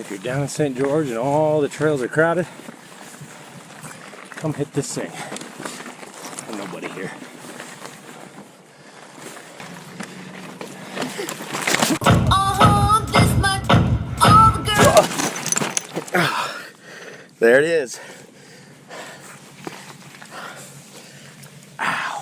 If you're down in St. George and all the trails are crowded, come hit this thing. There's nobody here. There it is. Ow.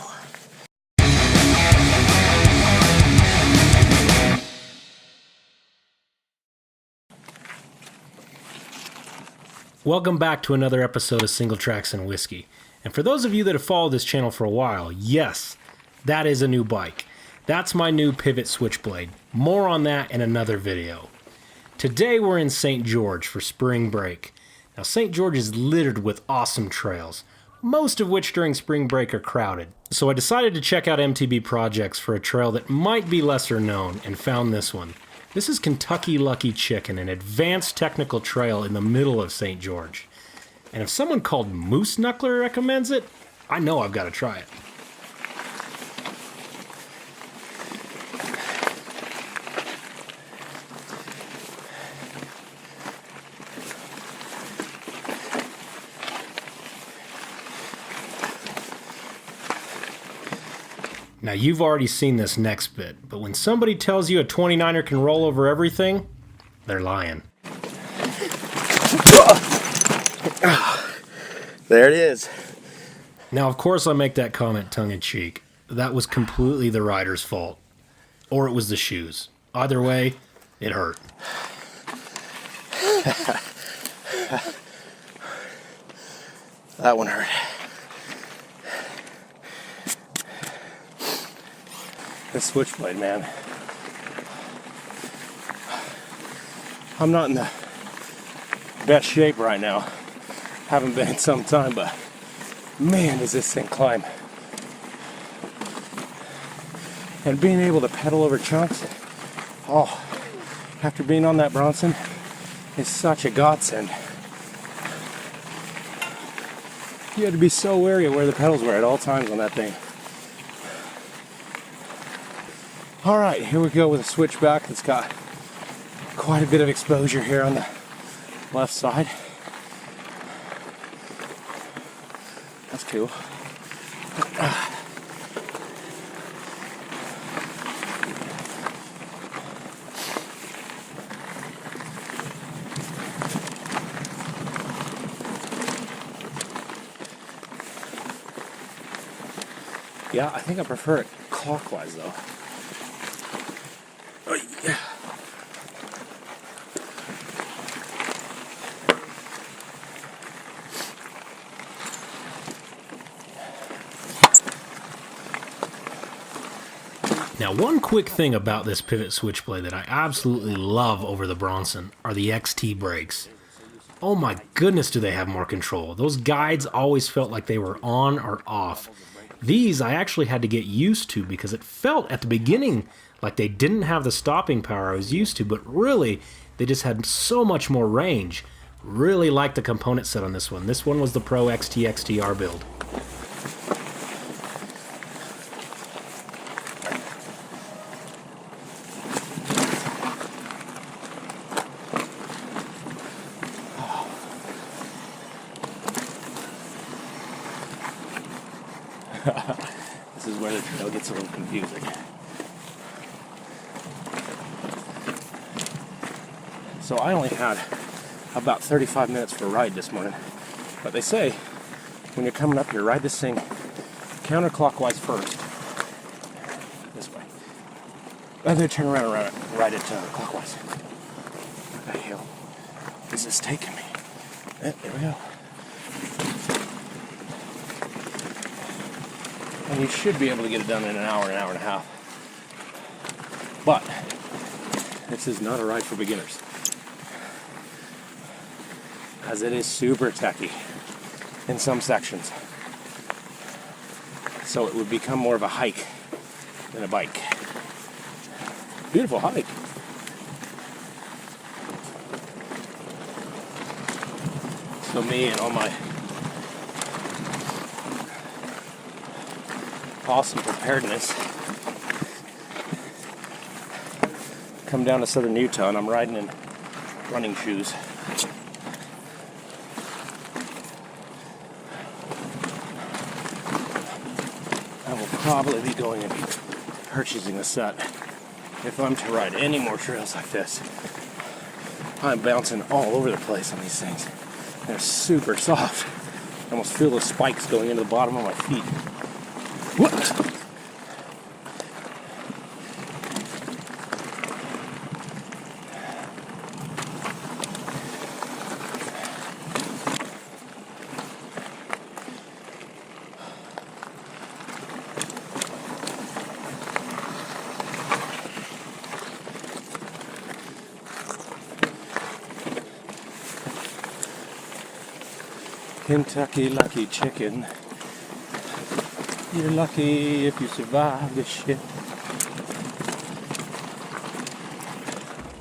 Welcome back to another episode of Single Tracks and Whiskey. And for those of you that have followed this channel for a while, yes, that is a new bike. That's my new Pivot Switchblade. More on that in another video. Today we're in St. George for spring break. Now St. George is littered with awesome trails, most of which during spring break are crowded. So I decided to check out MTB projects for a trail that might be lesser known and found this one. This is Kentucky Lucky Chicken, an advanced technical trail in the middle of St. George. And if someone called Moose Knuckler recommends it, I know I've got to try it. Now you've already seen this next bit, but when somebody tells you a 29er can roll over everything, they're lying. There it is. Now of course I make that comment tongue-in-cheek. That was completely the rider's fault. Or it was the shoes. Either way, it hurt. That one hurt. This Switchblade, man. I'm not in the best shape right now. Haven't been in some time, but man, does this thing climb. And being able to pedal over chunks, oh, after being on that Bronson, is such a godsend. You had to be so wary of where the pedals were at all times on that thing. Alright, here we go with a switchback that's got quite a bit of exposure here on the left side. That's cool. Yeah, I think I prefer it clockwise though. Yeah. Now one quick thing about this Pivot Switchblade that I absolutely love over the Bronson are the XT brakes. Oh my goodness, do they have more control. Those guides always felt like they were on or off. These I actually had to get used to because it felt at the beginning like they didn't have the stopping power I was used to, but really they just had so much more range. Really like the component set on this one. This one was the Pro XT XTR build. This is where the trail gets a little confusing. So I only had about 35 minutes for a ride this morning, but they say when you're coming up here, ride this thing counterclockwise first, this way, and then turn around and ride it clockwise. Where the hell is this taking me? There we go. And you should be able to get it done in an hour and a half. But this is not a ride for beginners, as it is super techy in some sections. So it would become more of a hike than a bike. Beautiful hike. So me and all my awesome preparedness come down to southern Utah, and I'm riding in running shoes. I will probably be going and purchasing a set if I'm to ride any more trails like this. I'm bouncing all over the place on these things. They're super soft. I almost feel the spikes going into the bottom of my feet. What? Kentucky Lucky Chicken. You're lucky if you survive this shit.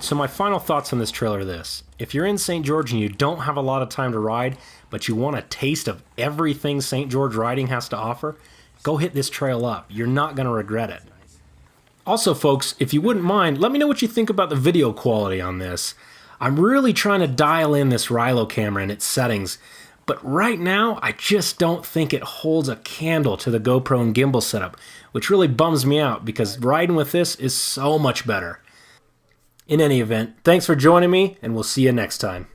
So my final thoughts on this trail are this. If you're in St. George and you don't have a lot of time to ride, but you want a taste of everything St. George riding has to offer, go hit this trail up. You're not going to regret it. Also, folks, if you wouldn't mind, let me know what you think about the video quality on this. I'm really trying to dial in this Rilo camera and its settings, but right now, I just don't think it holds a candle to the GoPro and gimbal setup, which really bums me out because riding with this is so much better. In any event, thanks for joining me, and we'll see you next time.